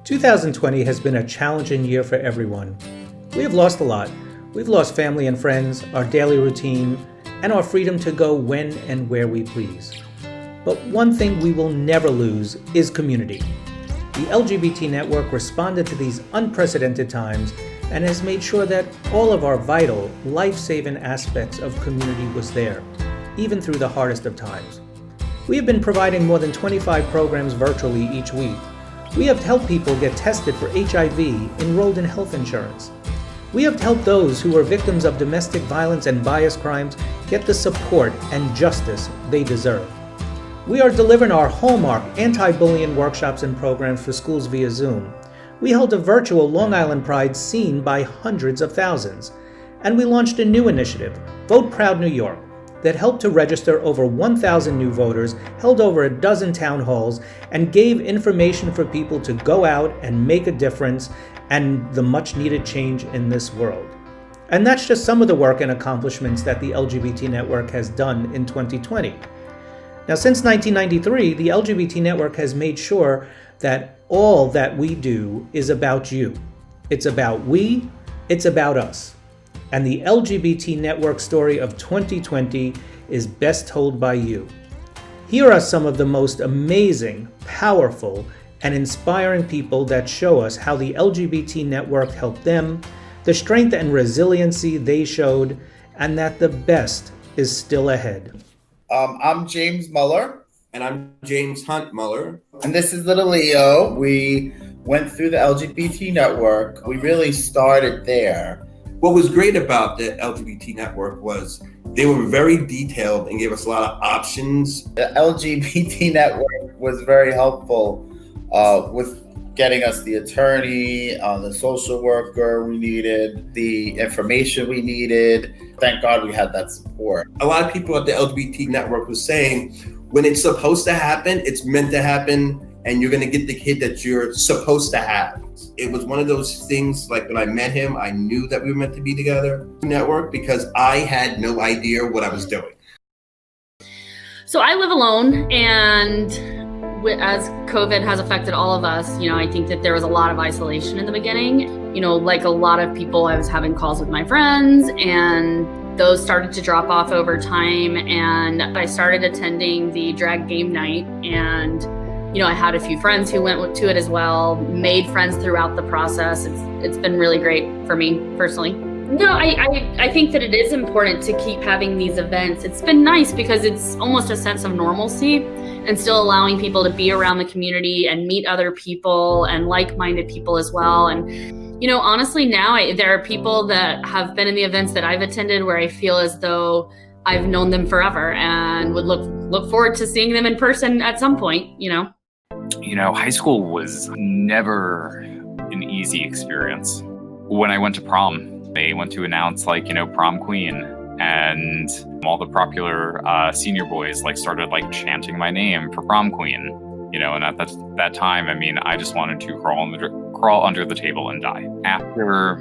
2020 has been a challenging year for everyone. We have lost a lot. We've lost family and friends, our daily routine, and our freedom to go when and where we please. But one thing we will never lose is community. The LGBT Network responded to these unprecedented times and has made sure that all of our vital, life-saving aspects of community was there, even through the hardest of times. We have been providing more than 25 programs virtually each week. We have helped people get tested for HIV, enrolled in health insurance. We have helped those who are victims of domestic violence and bias crimes get the support and justice they deserve. We are delivering our hallmark anti-bullying workshops and programs for schools via Zoom. We held a virtual Long Island Pride seen by hundreds of thousands. And we launched a new initiative, Vote Proud New York, that helped to register over 1,000 new voters, held over a dozen town halls, and gave information for people to go out and make a difference and the much needed change in this world. And that's just some of the work and accomplishments that the LGBT Network has done in 2020. Now, since 1993, the LGBT Network has made sure that all that we do is about you. It's about we, it's about us. And the LGBT Network story of 2020 is best told by you. Here are some of the most amazing, powerful, and inspiring people that show us how the LGBT Network helped them, the strength and resiliency they showed, and that the best is still ahead. I'm James Muller. And I'm James Hunt Muller. And this is Little Leo. We went through the LGBT Network. We really started there. What was great about the LGBT Network was they were very detailed and gave us a lot of options. The LGBT Network was very helpful with getting us the attorney, the social worker we needed, the information we needed. Thank God we had that support. A lot of people at the LGBT Network was saying, when it's supposed to happen, it's meant to happen, and you're going to get the kid that you're supposed to have. It was one of those things, like when I met him, I knew that we were meant to be together, network, because I had no idea what I was doing. So I live alone, and as COVID has affected all of us, I think that there was a lot of isolation in the beginning. Like a lot of people, I was having calls with my friends, and those started to drop off over time. And I started attending the drag game night, and I had a few friends who went to it as well, made friends throughout the process. It's been really great for me personally. No, I think that it is important to keep having these events. It's been nice because it's almost a sense of normalcy and still allowing people to be around the community and meet other people and like-minded people as well. And, honestly, now there are people that have been in the events that I've attended where I feel as though I've known them forever and would look forward to seeing them in person at some point, High school was never an easy experience. When I went to prom, they went to announce prom queen, and all the popular senior boys started chanting my name for prom queen, and at that time, I just wanted to crawl under the table and die. After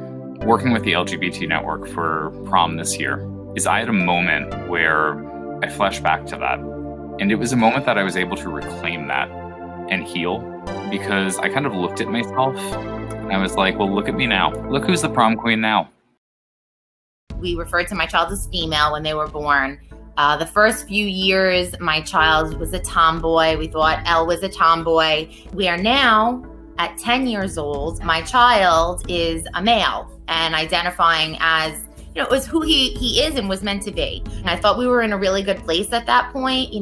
working with the LGBT Network for prom this year, I had a moment where I flashed back to that, and it was a moment that I was able to reclaim that and heal, because I kind of looked at myself and I was like, well, look at me now. Look who's the prom queen now. We referred to my child as female when they were born. The first few years, my child was a tomboy. We thought Elle was a tomboy. We are now at 10 years old. My child is a male and identifying as, it was who he is and was meant to be. And I thought we were in a really good place at that point.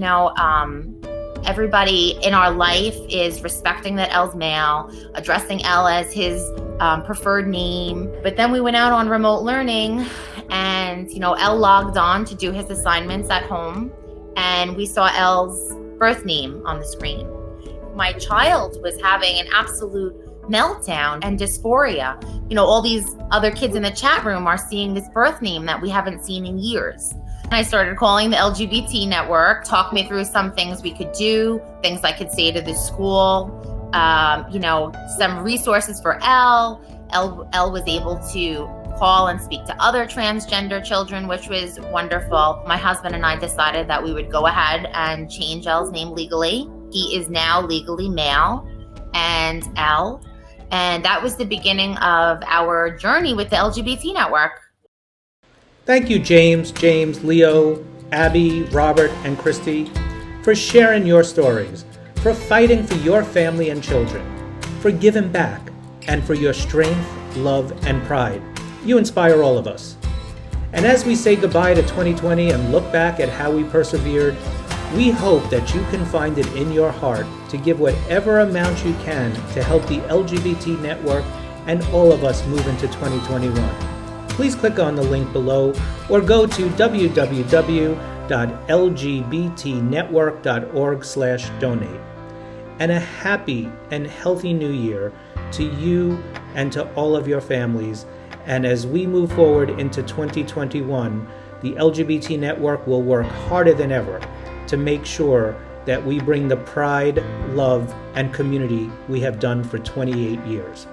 Everybody in our life is respecting that Elle's male, addressing Elle as his preferred name. But then we went out on remote learning and, Elle logged on to do his assignments at home. And we saw Elle's birth name on the screen. My child was having an absolute meltdown and dysphoria. All these other kids in the chat room are seeing this birth name that we haven't seen in years. And I started calling the LGBT Network, talk me through some things we could do, things I could say to the school, some resources for Elle. Elle was able to call and speak to other transgender children, which was wonderful. My husband and I decided that we would go ahead and change Elle's name legally. He is now legally male, and Elle And that was the beginning of our journey with the LGBT Network. Thank you, James, Leo, Abby, Robert, and Christy, for sharing your stories, for fighting for your family and children, for giving back, and for your strength, love, and pride. You inspire all of us. And as we say goodbye to 2020 and look back at how we persevered, we hope that you can find it in your heart to give whatever amount you can to help the LGBT network and all of us move into 2021. Please click on the link below or go to www.lgbtnetwork.org/donate. And a happy and healthy new year to you and to all of your families. And as we move forward into 2021, the LGBT network will work harder than ever to make sure that we bring the pride, love, and community we have done for 28 years.